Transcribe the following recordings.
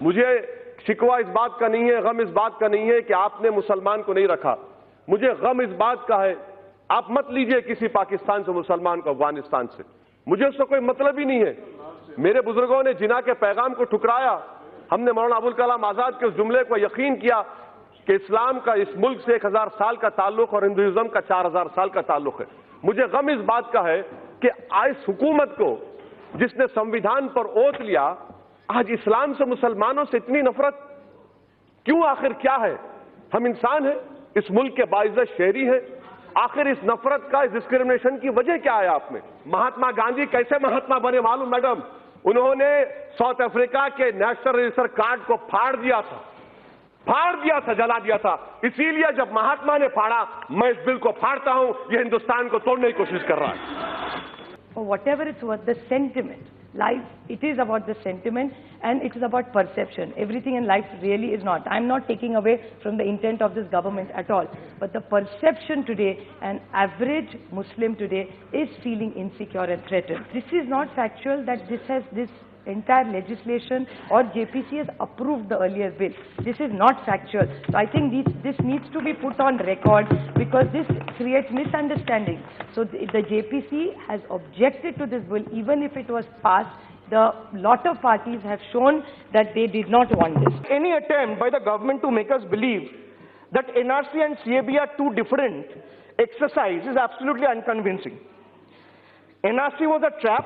मुझे शिकवा इस बात का नहीं है, गम इस बात का नहीं है कि आपने मुसलमान को नहीं रखा। मुझे गम इस बात का है, आप मत लीजिए किसी पाकिस्तान से मुसलमान को, अफगानिस्तान से, मुझे उससे कोई मतलब ही नहीं है। मेरे बुजुर्गों ने जिना के पैगाम को ठुकराया। हमने मौलाना अबुल कलाम आजाद के उस जुमले को यकीन किया कि इस्लाम का इस मुल्क से 1000 साल का ताल्लुक और हिंदुइज्म का 4000 साल का ताल्लुक है। मुझे गम इस बात का है कि इस हुकूमत को, जिसने संविधान पर ओथ लिया, आज इस्लाम से, मुसलमानों से इतनी नफरत क्यों? आखिर क्या है? हम इंसान हैं, इस मुल्क के बाइज्जत शहरी हैं। आखिर इस नफरत का, इस डिस्क्रिमिनेशन की वजह क्या है आप में? महात्मा गांधी कैसे महात्मा बने मालूम मैडम? उन्होंने साउथ अफ्रीका के नेशनल रजिस्टर कार्ड को फाड़ दिया था, जला दिया था। इसीलिए जब महात्मा ने फाड़ा, मैं इस बिल को फाड़ता हूं। यह हिंदुस्तान को तोड़ने की कोशिश कर रहा है। Whatever it's worth, the sentiment, life, it is about the sentiment and it is about perception. Everything in life really is not. I'm not taking away from the intent of this government at all. But the perception today, an average Muslim today is feeling insecure and threatened. This is not factual that this entire legislation or JPC has approved the earlier bill. This is not factual. So I think this needs to be put on record because this creates misunderstanding. So the JPC has objected to this bill even if it was passed. The lot of parties have shown that they did not want this. Any attempt by the government to make us believe that NRC and CAB are two different exercises is absolutely unconvincing. NRC was a trap,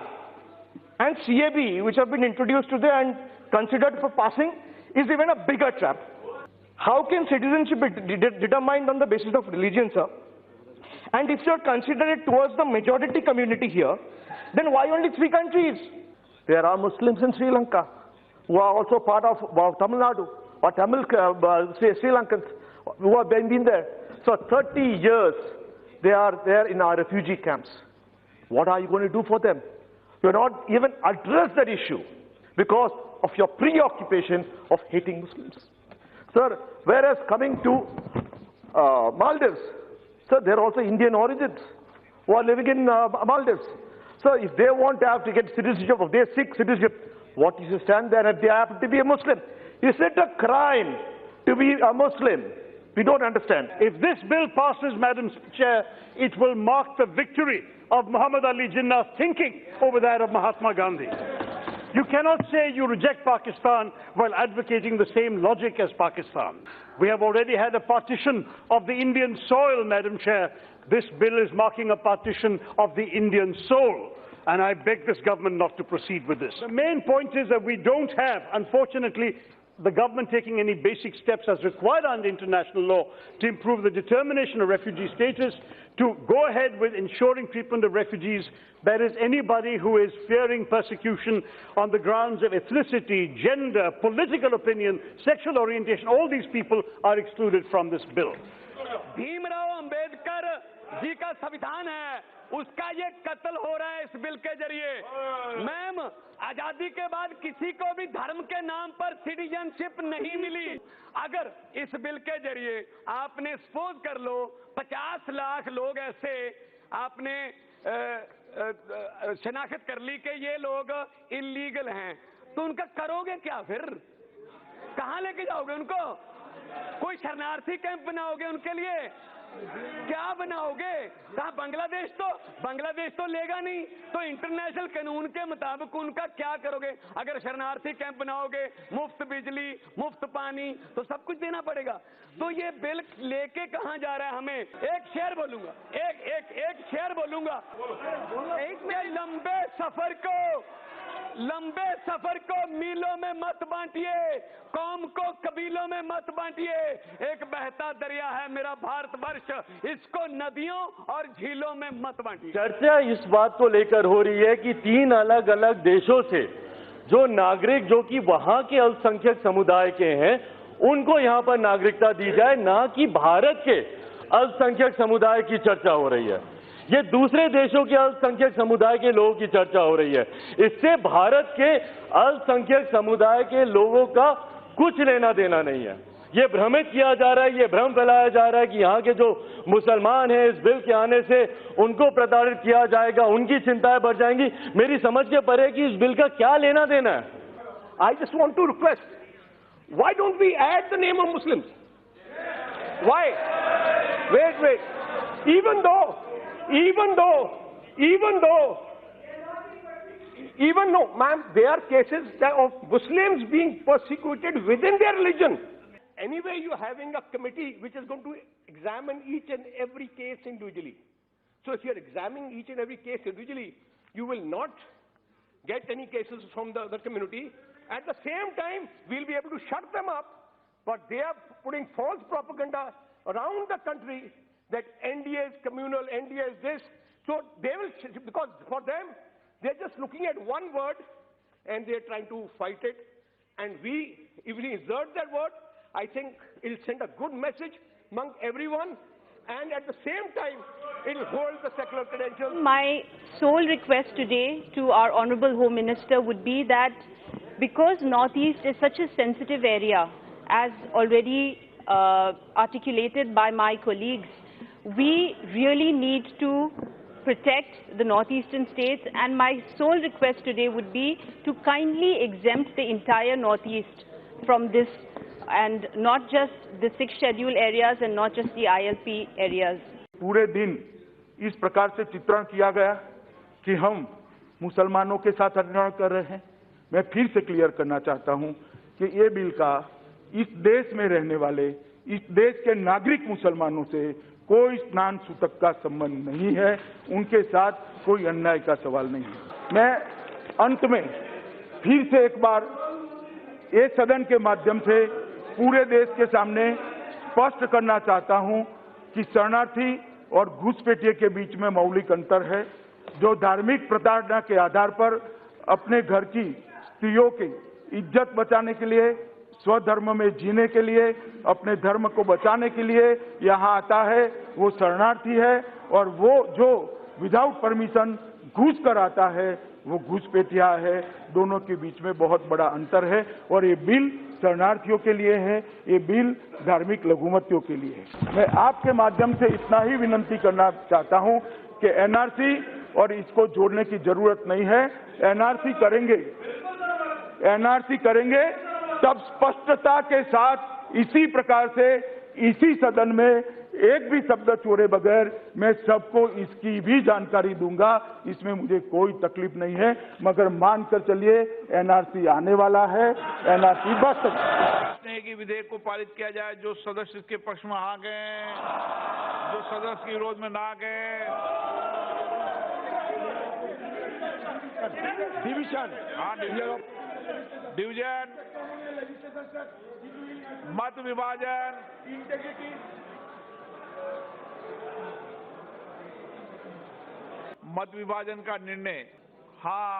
and CAB, which have been introduced today and considered for passing, is even a bigger trap. How can citizenship be determined on the basis of religion, sir? And if you're considered towards the majority community here, then why only 3 countries? There are Muslims in Sri Lanka who are also part of Tamil Nadu or Tamil Sri Lankans who have been there. So 30 years they are there in our refugee camps. What are you going to do for them? You not even address that issue because of your preoccupation of hating Muslims. Sir, whereas coming to Maldives, sir, they're also Indian origins who are living in Maldives. So if they want to have to get citizenship, if they seek citizenship, what is the stand there if they happen to be a Muslim? Is it a crime to be a Muslim? We don't understand. If this bill passes, Madam Chair, it will mark the victory of Muhammad Ali Jinnah's thinking over that of Mahatma Gandhi. You cannot say you reject Pakistan while advocating the same logic as Pakistan. We have already had a partition of the Indian soil, Madam Chair. This bill is marking a partition of the Indian soul. And I beg this government not to proceed with this. The main point is that we don't have, unfortunately, the government taking any basic steps as required under international law to improve the determination of refugee status, to go ahead with ensuring treatment of refugees. There is anybody who is fearing persecution on the grounds of ethnicity, gender, political opinion, sexual orientation, all these people are excluded from this bill. Bhimrao Ambedkar ji का संविधान है, उसका ये कत्ल हो रहा है इस बिल के जरिए। मैम, आजादी के बाद किसी को भी धर्म के नाम पर सिटीजनशिप नहीं मिली। अगर इस बिल के जरिए आपने सपोज कर लो 50 लाख लोग ऐसे आपने शनाख्त कर ली कि ये लोग इलीगल हैं, तो उनका करोगे क्या? फिर कहां लेके जाओगे उनको? कोई शरणार्थी कैंप बनाओगे उनके लिए? क्या बनाओगे? कहा बांग्लादेश तो लेगा नहीं, तो इंटरनेशनल कानून के मुताबिक उनका क्या करोगे? अगर शरणार्थी कैंप बनाओगे, मुफ्त बिजली, मुफ्त पानी, तो सब कुछ देना पड़ेगा। तो ये बिल लेके कहां जा रहा है हमें? एक शेर बोलूंगा, एक शेर बोलूंगा। लंबे सफर को मीलों में मत बांटिए, कौम को कबीलों में मत बांटिए। एक बहता दरिया है मेरा भारतवर्ष, इसको नदियों और झीलों में मत बांटिए। चर्चा इस बात को लेकर हो रही है कि 3 अलग अलग देशों से जो नागरिक जो कि वहां के अल्पसंख्यक समुदाय के हैं, उनको यहां पर नागरिकता दी जाए, ना कि भारत के अल्पसंख्यक समुदाय की चर्चा हो रही है। ये दूसरे देशों के अल्पसंख्यक समुदाय के लोगों की चर्चा हो रही है। इससे भारत के अल्पसंख्यक समुदाय के लोगों का कुछ लेना देना नहीं है। ये भ्रमित किया जा रहा है, ये भ्रम फैलाया जा रहा है कि यहाँ के जो मुसलमान हैं, इस बिल के आने से उनको प्रताड़ित किया जाएगा, उनकी चिंताएं बढ़ जाएंगी। मेरी समझ के परे कि इस बिल का क्या लेना देना है। I just want to request Why don't we add the name of Muslims? Why? Wait. Even though, ma'am, there are cases of Muslims being persecuted within their religion. Anyway, you're having a committee which is going to examine each and every case individually. So if you're examining each and every case individually, you will not get any cases from the community. At the same time, we'll be able to shut them up, but they are putting false propaganda around the country that NDA is communal, NDA is this. So they will, because for them, they're just looking at one word and they're trying to fight it. And if we insert that word, I think it'll send a good message among everyone, and at the same time, it'll hold the secular credentials. My sole request today to our Honorable Home Minister would be that because Northeast is such a sensitive area, as already articulated by my colleagues, we really need to protect the northeastern states, and my sole request today would be to kindly exempt the entire Northeast from this, and not just the 6 scheduled areas and not just the ILP areas. पूरे दिन इस प्रकार से चित्रण किया गया कि हम मुसलमानों के साथ अन्याय कर रहे हैं। मैं फिर से क्लियर करना चाहता हूं कि ये बिल का इस देश में रहने वाले, इस देश के नागरिक मुसलमानों से कोई स्नान सूतक का संबंध नहीं है, उनके साथ कोई अन्याय का सवाल नहीं है। मैं अंत में फिर से एक बार ये सदन के माध्यम से पूरे देश के सामने स्पष्ट करना चाहता हूं कि शरणार्थी और घुसपैठिए के बीच में मौलिक अंतर है। जो धार्मिक प्रताड़ना के आधार पर अपने घर की स्त्रियों की इज्जत बचाने के लिए, स्वधर्म में जीने के लिए, अपने धर्म को बचाने के लिए यहाँ आता है, वो शरणार्थी है, और वो जो विदाउट परमिशन घुस कर आता है वो घुसपैठिया है। दोनों के बीच में बहुत बड़ा अंतर है, और ये बिल शरणार्थियों के लिए है, ये बिल धार्मिक लघुमतियों के लिए है। मैं आपके माध्यम से इतना ही विनती करना चाहता हूं कि एनआरसी और इसको जोड़ने की जरूरत नहीं है। एनआरसी करेंगे तब स्पष्टता के साथ इसी प्रकार से इसी सदन में एक भी शब्द छोड़े बगैर मैं सबको इसकी भी जानकारी दूंगा। इसमें मुझे कोई तकलीफ नहीं है, मगर मानकर चलिए एनआरसी आने वाला है, एनआरसी बस कि विधेयक को पारित किया जाए। जो सदस्य इसके पक्ष में आ गए, जो सदस्य के विरोध में ना गए, डिवीजन, मत विभाजन, मत विभाजन का निर्णय हाँ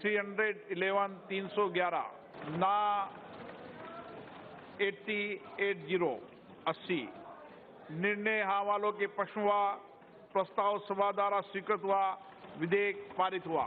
311 ना 80 निर्णय हाँ वालों के पक्ष हुआ। प्रस्ताव सभा द्वारा स्वीकृत हुआ, विधेयक पारित हुआ।